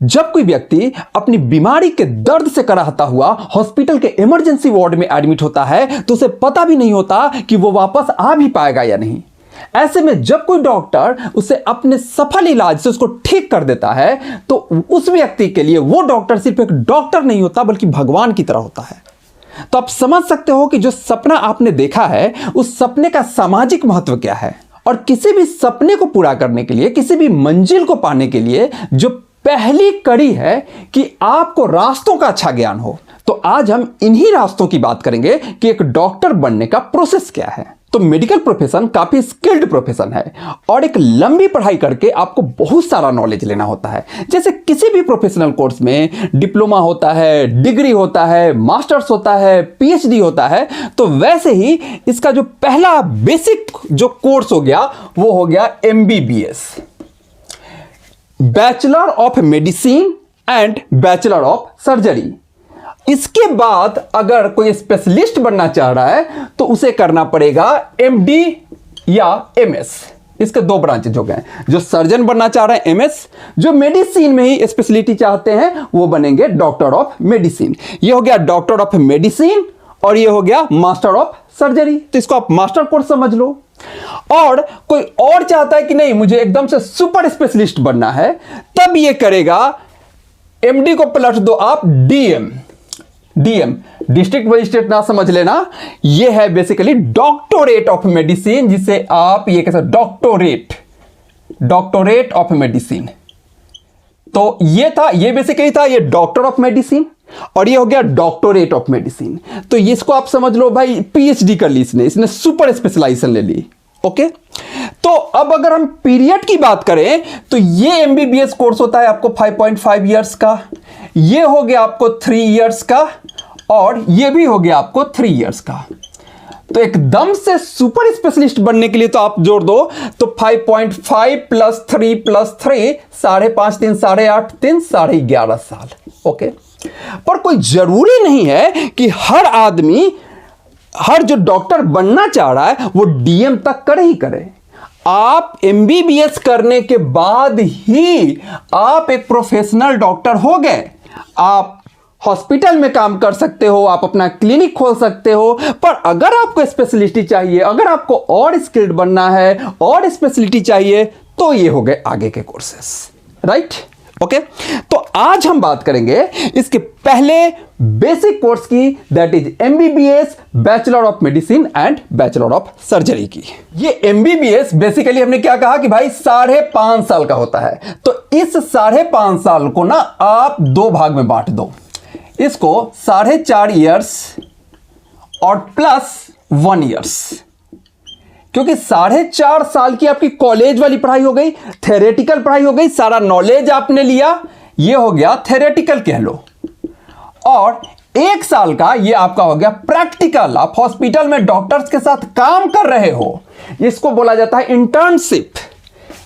जब कोई व्यक्ति अपनी बीमारी के दर्द से कराहता हुआ हॉस्पिटल के इमरजेंसी वार्ड में एडमिट होता है तो उसे पता भी नहीं होता कि वो वापस आ भी पाएगा या नहीं। ऐसे में जब कोई डॉक्टर उसे अपने सफल इलाज से उसको ठीक कर देता है तो उस व्यक्ति के लिए वो डॉक्टर सिर्फ एक डॉक्टर नहीं होता बल्कि भगवान की तरह होता है। तो आप समझ सकते हो कि जो सपना आपने देखा है उस सपने का सामाजिक महत्व क्या है। और किसी भी सपने को पूरा करने के लिए, किसी भी मंजिल को पाने के लिए जो पहली कड़ी है कि आपको रास्तों का अच्छा ज्ञान हो। तो आज हम इन्हीं रास्तों की बात करेंगे कि एक डॉक्टर बनने का प्रोसेस क्या है। तो मेडिकल प्रोफेशन काफी स्किल्ड प्रोफेशन है और एक लंबी पढ़ाई करके आपको बहुत सारा नॉलेज लेना होता है। जैसे किसी भी प्रोफेशनल कोर्स में डिप्लोमा होता है, डिग्री होता है, मास्टर्स होता है, पीएचडी होता है, तो वैसे ही इसका जो पहला बेसिक जो कोर्स हो गया वो हो गया MBBS, bachelor of medicine and bachelor of surgery. इसके बाद अगर कोई स्पेशलिस्ट बनना चाह रहा है तो उसे करना पड़ेगा एमडी या एमएस। इसके दो ब्रांचेज हो गए। जो सर्जन बनना चाह रहे हैं एमएस, जो मेडिसिन में ही स्पेशलिटी चाहते हैं वो बनेंगे डॉक्टर ऑफ मेडिसिन। ये हो गया डॉक्टर ऑफ मेडिसिन और ये हो गया मास्टर ऑफ सर्जरी। तो इसको आप मास्टर कोर्स समझ लो। और कोई और चाहता है कि नहीं मुझे एकदम से सुपर स्पेशलिस्ट बनना है, तब ये करेगा एमडी को पलट दो आप डीएम। डीएम डिस्ट्रिक्ट मजिस्ट्रेट ना समझ लेना, ये है बेसिकली डॉक्टोरेट ऑफ मेडिसिन, जिसे आप ये कह सकते डॉक्टोरेट ऑफ मेडिसिन। तो ये था, ये बेसिकली था ये डॉक्टर ऑफ मेडिसिन और ये हो गया डॉक्टोरेट ऑफ मेडिसिन। तो इसको आप समझ लो भाई पीएचडी कर ली इसने सुपर स्पेशलाइजेशन ले ली। ओके, तो अब अगर हम पीरियड की बात करें तो ये एमबीबीएस कोर्स होता है आपको 5.5 इयर्स का, ये हो गया आपको 3 इयर्स का और ये भी हो गया आपको 3 इयर्स का। तो एकदम से सुपर स्पेशलिस्ट बनने के लिए तो आप जोड़ दो तो 5.5 प्लस 3 प्लस 3 5.5 3 8.5 3 11.5 साल। ओके, पर कोई जरूरी नहीं है कि हर आदमी, हर जो डॉक्टर बनना चाह रहा है वो डीएम तक करे ही करे। आप एमबीबीएस करने के बाद ही आप एक प्रोफेशनल डॉक्टर हो गए। आप हॉस्पिटल में काम कर सकते हो, आप अपना क्लिनिक खोल सकते हो, पर अगर आपको स्पेशलिटी चाहिए, अगर आपको और स्किल्ड बनना है और स्पेशलिटी चाहिए तो ये हो गए आगे के कोर्सेस, राइट। ओके, तो आज हम बात करेंगे इसके पहले बेसिक कोर्स की, that is MBBS, bachelor of medicine and bachelor of surgery की। ये एमबीबीएस बेसिकली हमने क्या कहा कि भाई 5.5 साल का होता है। तो इस 5.5 साल को ना आप दो भाग में बांट दो। इसको 4.5 इयर्स और प्लस 1 इयर्स, क्योंकि 4.5 साल की आपकी कॉलेज वाली पढ़ाई हो गई, थेरेटिकल पढ़ाई हो गई, सारा नॉलेज आपने लिया, ये हो गया थेरेटिकल कह लो। और 1 साल का ये आपका हो गया प्रैक्टिकल, आप हॉस्पिटल में डॉक्टर्स के साथ काम कर रहे हो, इसको बोला जाता है इंटर्नशिप।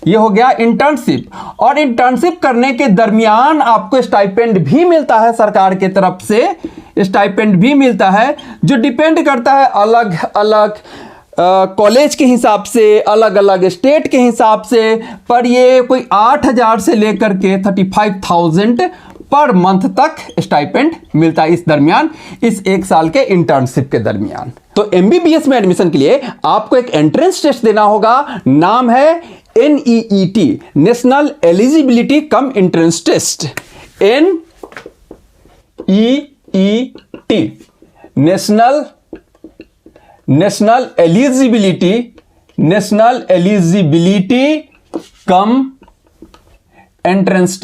ये हो गया इंटर्नशिप। और इंटर्नशिप करने के दरमियान आपको स्टाइपेंड भी मिलता है सरकार की तरफ से, स्टाइपेंड भी मिलता है जो डिपेंड करता है अलग अलग कॉलेज के हिसाब से, अलग अलग स्टेट के हिसाब से, पर ये कोई 8,000 से लेकर के 35,000 पर मंथ तक स्टाइपेंड मिलता है इस दरमियान, इस 1 साल के इंटर्नशिप के दरमियान। तो एमबीबीएस में एडमिशन के लिए आपको एक एंट्रेंस टेस्ट देना होगा, नाम है NEET, national eligibility cum entrance test. NEET, national eligibility cum entrance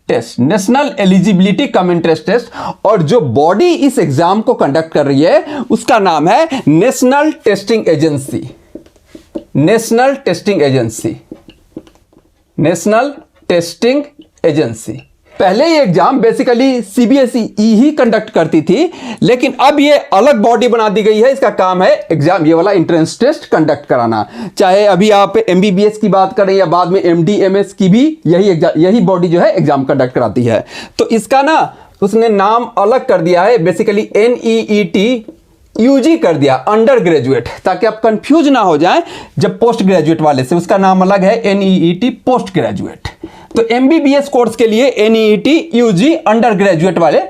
test, national eligibility cum entrance test. और जो बॉडी इस एग्जाम को कंडक्ट कर रही है उसका नाम है national testing agency. National testing agency. पहले ये एग्जाम बेसिकली सीबीएसई ही कंडक्ट करती थी, लेकिन अब ये अलग बॉडी बना दी गई है, इसका काम है एग्जाम ये वाला एंट्रेंस टेस्ट कंडक्ट कराना। चाहे अभी आप एमबीबीएस की बात करें या बाद में एमडी एमएस की भी यही बॉडी जो है एग्जाम कंडक्ट कराती है। तो इसका ना उसने नाम अलग कर दिया है, बेसिकली NEET यूजी कर दिया, अंडर ग्रेजुएट, ताकि आप कंफ्यूज ना हो जाएं जब पोस्ट ग्रेजुएट वाले से, उसका नाम अलग है एनईईटी पोस्ट ग्रेजुएट। तो एमबीबीएस कोर्स के लिए एनईईटी यूजी अंडर ग्रेजुएट वाले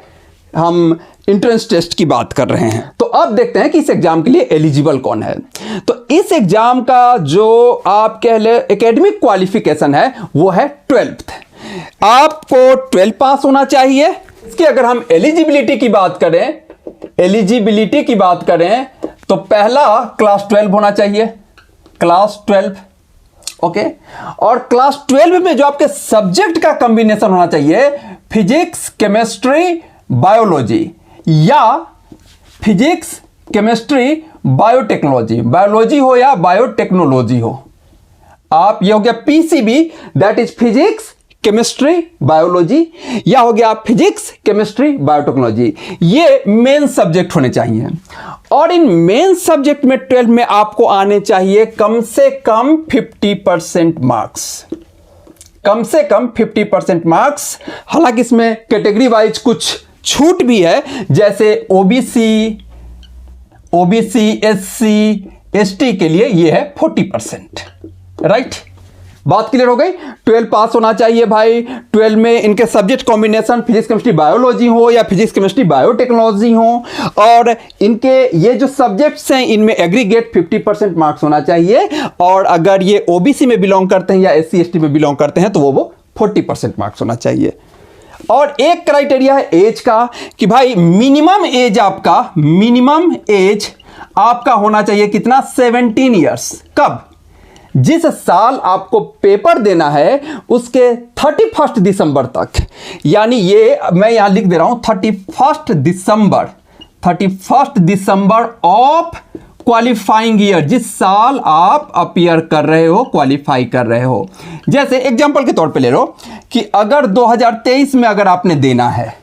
हम एंट्रेंस टेस्ट की बात कर रहे हैं। तो अब देखते हैं कि इस एग्जाम के लिए एलिजिबल कौन है। तो इस एग्जाम का जो आप कह ले एकेडमिक क्वालिफिकेशन है वो है 12th। आपको 12 पास होना चाहिए। इसकी अगर हम एलिजिबिलिटी की बात करें तो पहला क्लास 12 होना चाहिए, क्लास 12, ओके। और क्लास 12 में जो आपके सब्जेक्ट का कॉम्बिनेशन होना चाहिए फिजिक्स, केमिस्ट्री, बायोलॉजी, या फिजिक्स, केमिस्ट्री, बायोटेक्नोलॉजी, बायोलॉजी हो या बायोटेक्नोलॉजी हो। आप ये हो गया PCB, that is physics, chemistry, biology, या हो गया फिजिक्स, केमिस्ट्री, बायोटेक्नोलॉजी। ये मेन सब्जेक्ट होने चाहिए। और इन मेन सब्जेक्ट में 12 में आपको आने चाहिए कम से कम 50% मार्क्स, कम से कम 50% मार्क्स। हालांकि इसमें कैटेगरी वाइज कुछ छूट भी है, जैसे ओबीसी, एससी, एसटी के लिए ये है 40%, राइट। बात क्लियर हो गई। 12 पास होना चाहिए भाई। 12 में इनके subject combination physics, chemistry, biology हो या फिजिक्स, केमिस्ट्री, बायोटेक्नोलॉजी हो, और इनके ये जो सब्जेक्ट्स हैं इनमें एग्रीगेट 50% मार्क्स होना चाहिए। और अगर ये ओबीसी में बिलोंग करते हैं या एससी, एसटी में बिलोंग करते हैं तो वो 40% मार्क्स होना चाहिए। और एक क्राइटेरिया है एज का कि भाई मिनिमम एज आपका होना चाहिए कितना, 17 ईयर्स। कब? जिस साल आपको पेपर देना है उसके 31 दिसंबर तक, यानी ये मैं यहां लिख दे रहा हूं 31 दिसंबर ऑफ क्वालिफाइंग ईयर, जिस साल आप अपीयर कर रहे हो, क्वालिफाई कर रहे हो। जैसे एग्जांपल के तौर पे ले लो कि अगर 2023 में अगर आपने देना है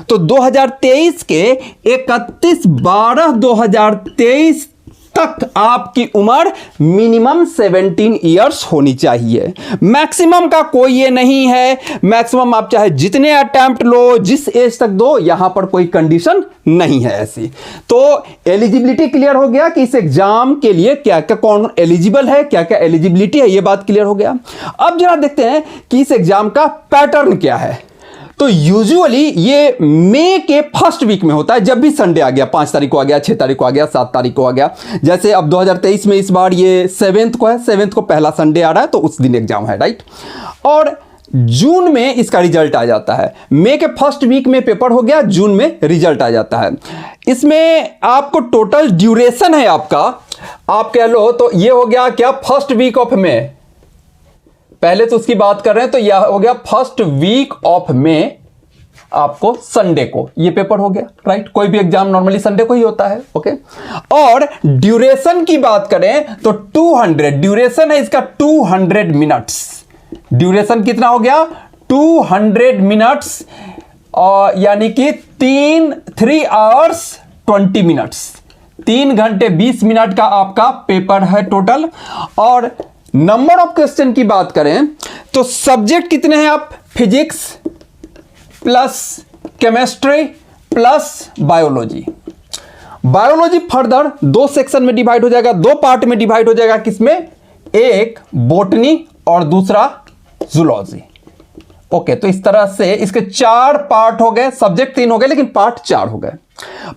तो 2023 के 31/12/2023 तक आपकी उम्र मिनिमम 17 ईयर्स होनी चाहिए। मैक्सिमम का कोई ये नहीं है, मैक्सिमम आप चाहे जितने अटेम्प्ट लो, जिस एज तक दो, यहां पर कोई कंडीशन नहीं है ऐसी। तो एलिजिबिलिटी क्लियर हो गया कि इस एग्जाम के लिए क्या क्या कौन एलिजिबल है, क्या क्या एलिजिबिलिटी है, ये बात क्लियर हो गया। अब जरा देखते हैं कि इस एग्जाम का पैटर्न क्या है। तो यूजुअली ये मई के फर्स्ट वीक में होता है, जब भी संडे आ गया, 5 तारीख को आ गया, 6 तारीख को आ गया, 7 तारीख को आ गया। जैसे अब 2023 में इस बार ये 7th को है, 7th को पहला संडे आ रहा है तो उस दिन एग्जाम है, राइट। और जून में इसका रिजल्ट आ जाता है। मई के फर्स्ट वीक में पेपर हो गया, जून में रिजल्ट आ जाता है। इसमें आपको टोटल ड्यूरेशन है आपका, आप कह लो तो ये हो गया क्या, फर्स्ट वीक ऑफ मई, पहले तो उसकी बात कर रहे हैं तो यह हो गया फर्स्ट वीक ऑफ मई, आपको संडे को ये पेपर हो गया, राइट। कोई भी एग्जाम नॉर्मली संडे को ही होता है, ओके। और ड्यूरेशन की बात करें तो 200 ड्यूरेशन है इसका, 200 मिनट्स। ड्यूरेशन कितना हो गया, 200 मिनट्स, और यानी कि 3 आवर्स 20 मिनट्स, 3 घंटे 20 मिनट का आपका पेपर है टोटल। और नंबर ऑफ क्वेश्चन की बात करें तो सब्जेक्ट कितने हैं आप, physics plus chemistry plus biology. Biology further 2 section में डिवाइड हो जाएगा, 2 पार्ट में डिवाइड हो जाएगा। किसमें, एक बॉटनी और दूसरा जूलॉजी, ओके। तो इस तरह से इसके 4 पार्ट हो गए, सब्जेक्ट 3 हो गए लेकिन पार्ट 4 हो गए।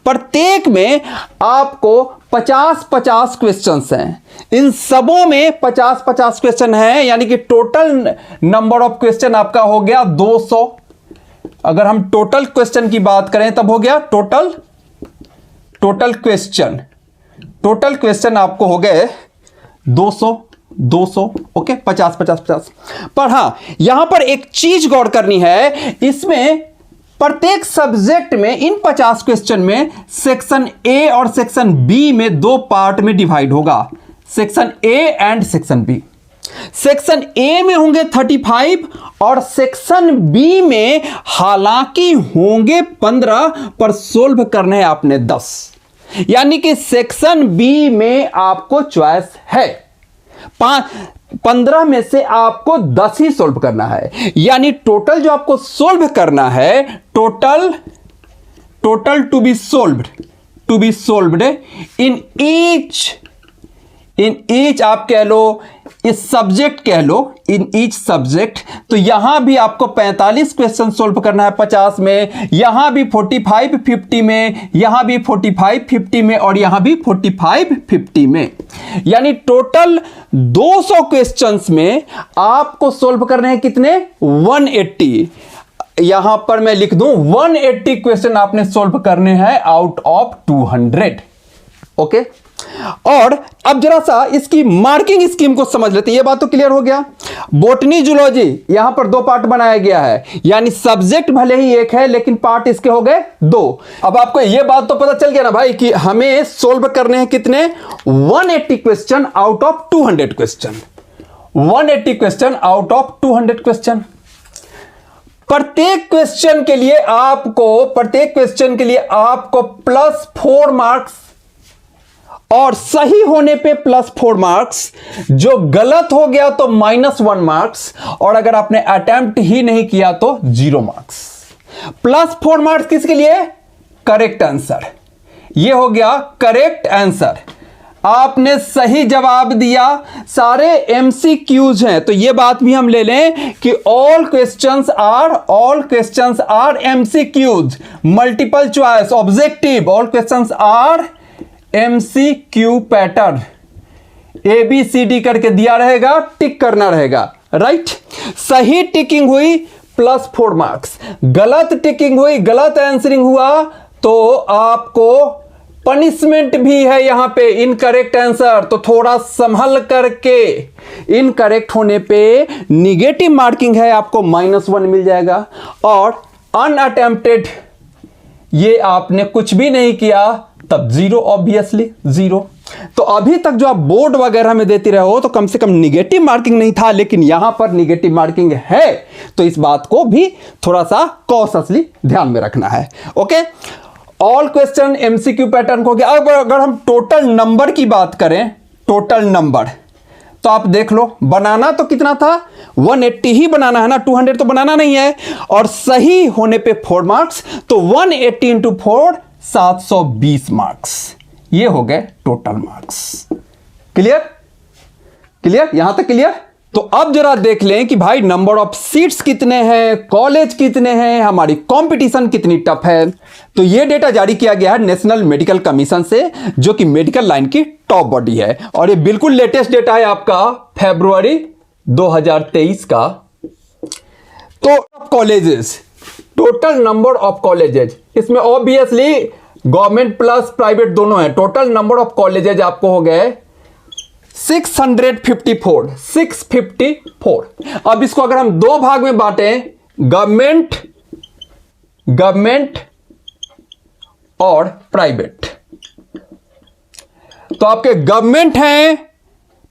प्रत्येक में आपको 50-50 क्वेश्चंस हैं, इन सबों में 50-50 क्वेश्चन हैं, यानी कि टोटल नंबर ऑफ क्वेश्चन आपका हो गया 200। अगर हम टोटल क्वेश्चन की बात करें तब हो गया टोटल क्वेश्चन आपको हो गए 200, ओके, 50-50-50। पर हां, यहां पर एक चीज गौर करनी है, इसमें प्रत्येक सब्जेक्ट में इन 50 क्वेश्चन में सेक्शन ए और सेक्शन बी में 2 पार्ट में डिवाइड होगा, section A and section B. Section A में होंगे 35 और सेक्शन बी में हालांकि होंगे 15, पर सोल्व करने हैं आपने 10। यानी कि सेक्शन बी में आपको चॉइस है, 15 में से आपको 10 ही सोल्व करना है। यानी टोटल जो आपको सोल्व करना है, total to be solved to be solved in each आप कह लो, इस सब्जेक्ट कह लो, इन ईच सब्जेक्ट। तो यहां भी आपको 45 क्वेश्चन सोल्व करना है 50 में, यहां भी 45 50 में, यहां भी 45 50 में, और यहां भी 45 50 में। यानी टोटल 200 क्वेश्चंस में आपको सोल्व करने हैं कितने? 180। यहां पर मैं लिख दूं 180 क्वेश्चन आपने सोल्व करने हैं आउट ऑफ 200। ओके, और अब जरा सा इसकी मार्किंग स्कीम को समझ लेते हैं। ये बात तो क्लियर हो गया। बोटनी जूलॉजी यहां पर 2 पार्ट बनाया गया है, यानी सब्जेक्ट भले ही एक है लेकिन पार्ट इसके हो गए 2। अब आपको ये बात तो पता चल गया ना भाई कि हमें सोल्व करने हैं कितने? 180 question out of 200 question. 180 question out of 200 question. प्रत्येक क्वेश्चन के लिए आपको +4 मार्क्स, और सही होने पे +4 मार्क्स, जो गलत हो गया तो -1 मार्क्स, और अगर आपने अटेम्प्ट ही नहीं किया तो 0 मार्क्स। +4 मार्क्स किसके लिए? Correct answer. ये हो गया करेक्ट आंसर। आपने सही जवाब दिया। सारे MCQs हैं, तो ये बात भी हम ले लें कि all questions are MCQs, multiple choice, objective, all questions are MCQ pattern. ABCD करके दिया रहेगा, टिक करना रहेगा, राइट। सही टिकिंग हुई +4 मार्क्स, गलत टिकिंग हुई, गलत आंसरिंग हुआ तो आपको पनिशमेंट भी है यहां पे, इनकरेक्ट आंसर। तो थोड़ा संभल करके, इनकरेक्ट होने पे निगेटिव मार्किंग है, आपको -1 मिल जाएगा। और अनअटेम्प्टेड, ये आपने कुछ भी नहीं किया तब 0, ऑब्वियसली 0। तो अभी तक जो आप बोर्ड वगैरह में देते रहे हो तो कम से कम निगेटिव मार्किंग नहीं था, लेकिन यहां पर निगेटिव मार्किंग है, तो इस बात को भी थोड़ा सा कॉशियसली ध्यान में रखना है। Okay, all question MCQ pattern हो गया। अब अगर हम टोटल नंबर की बात करें, टोटल नंबर, तो आप देख लो, बनाना तो कितना था? 180 ही बनाना है ना, 200 तो बनाना नहीं है। और सही होने पे 4 मार्क्स, तो 180 इंटू 4 720 मार्क्स। ये हो गए टोटल मार्क्स। क्लियर? यहां तक क्लियर? तो अब जरा देख लें कि भाई नंबर ऑफ सीट्स कितने हैं, कॉलेज कितने हैं, हमारी कंपटीशन कितनी टफ है। तो ये डेटा जारी किया गया है नेशनल मेडिकल कमीशन से, जो कि मेडिकल लाइन की टॉप बॉडी है, और ये बिल्कुल लेटेस्ट डेटा है आपका फरवरी 2023 का। तो colleges, total number of colleges, इसमें ऑब्वियसली गवर्नमेंट प्लस प्राइवेट दोनों है। टोटल नंबर ऑफ कॉलेजेस आपको हो गए 654। अब इसको अगर हम 2 भाग में बांटें, गवर्नमेंट और प्राइवेट, तो आपके गवर्नमेंट हैं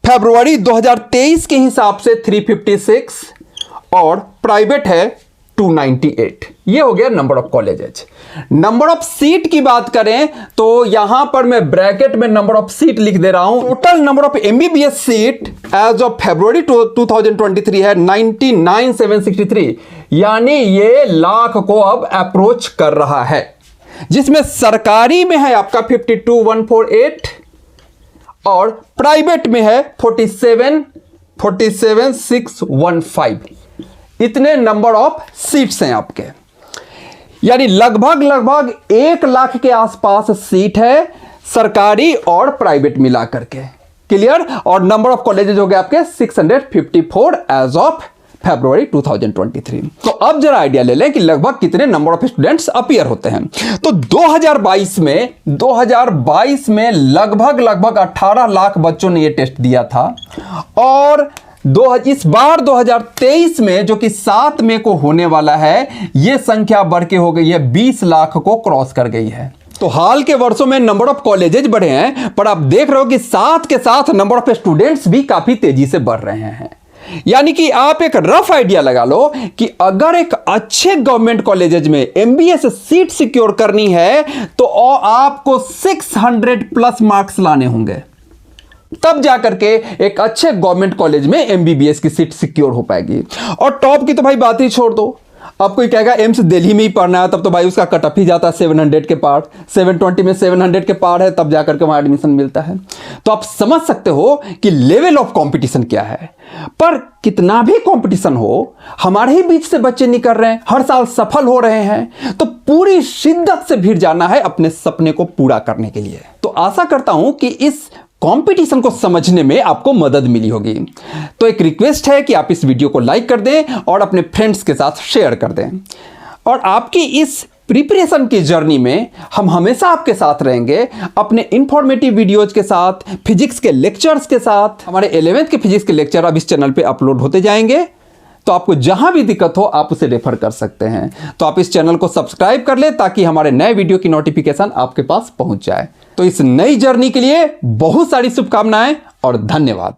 फरवरी 2023 के हिसाब से 356 और प्राइवेट है 298। ये हो गया number of colleges. Number of seat की बात करें तो यहां पर मैं ब्रैकेट में नंबर ऑफ सीट लिख दे रहा हूं। Total number of MBBS seat as of February 2023 है 99,763, यानी ये लाख को अब अप्रोच कर रहा है, जिसमें सरकारी में है आपका 52,148 और प्राइवेट में है 47,615। इतने नंबर ऑफ सीट्स हैं आपके, यानी लगभग 1 लाख के आसपास सीट है सरकारी और प्राइवेट मिला करके। क्लियर? और नंबर ऑफ कॉलेजेस हो गए आपके 654 एज ऑफ फरवरी 2023। तो अब जरा आइडिया ले लें कि लगभग कितने नंबर ऑफ स्टूडेंट्स अपीयर होते हैं। तो 2022 में लगभग 18 लाख बच्चों ने यह टेस्ट दिया था, और इस बार 2023 में जो कि 7 मई को होने वाला है, यह संख्या बढ़ के हो गई है 20 लाख को क्रॉस कर गई है। तो हाल के वर्षों में नंबर ऑफ कॉलेजेस बढ़े हैं, पर आप देख रहे हो कि साथ के साथ नंबर ऑफ स्टूडेंट्स भी काफी तेजी से बढ़ रहे हैं। यानी कि आप एक रफ आइडिया लगा लो कि अगर एक अच्छे गवर्नमेंट कॉलेजेस में MBBS सीट सिक्योर करनी है तो आपको 600 प्लस मार्क्स लाने होंगे, तब जाकर के एक अच्छे गवर्नमेंट कॉलेज में MBBS की सीट सिक्योर हो पाएगी। और टॉप की तो भाई बात ही छोड़ दो, अब कोई कहेगा एम्स दिल्ली में ही पढ़ना है, तब तो भाई उसका कट ऑफ ही जाता है 700 के पार, 720 में 700 के पार है, तब जाकर के वहाँ एडमिशन मिलता है। तो आप समझ सकते हो कि लेवल ऑफ कंपटीशन क्या है। पर कितना भी कंपटीशन हो, हमारे ही बीच से बच्चे निकल रहे हैं, हर साल सफल हो रहे हैं, तो पूरी शिद्दत से भिड़ जाना है अपने सपने को पूरा करने के लिए। तो आशा करता हूं कि इस कंपटीशन को समझने में आपको मदद मिली होगी। तो एक रिक्वेस्ट है कि आप इस वीडियो को लाइक कर दें और अपने फ्रेंड्स के साथ शेयर कर दें। और आपकी इस प्रिपरेशन की जर्नी में हम हमेशा आपके साथ रहेंगे, अपने इंफॉर्मेटिव वीडियोज के साथ, फिजिक्स के लेक्चर्स के साथ। हमारे 11th के फिजिक्स के लेक्चर अब इस चैनल पे अपलोड होते जाएंगे, तो आपको जहां भी दिक्कत हो आप उसे रेफर कर सकते हैं। तो आप इस चैनल को सब्सक्राइब कर ले ताकि हमारे नए वीडियो की नोटिफिकेशन आपके पास पहुंच जाए। तो इस नई जर्नी के लिए बहुत सारी शुभकामनाएं और धन्यवाद।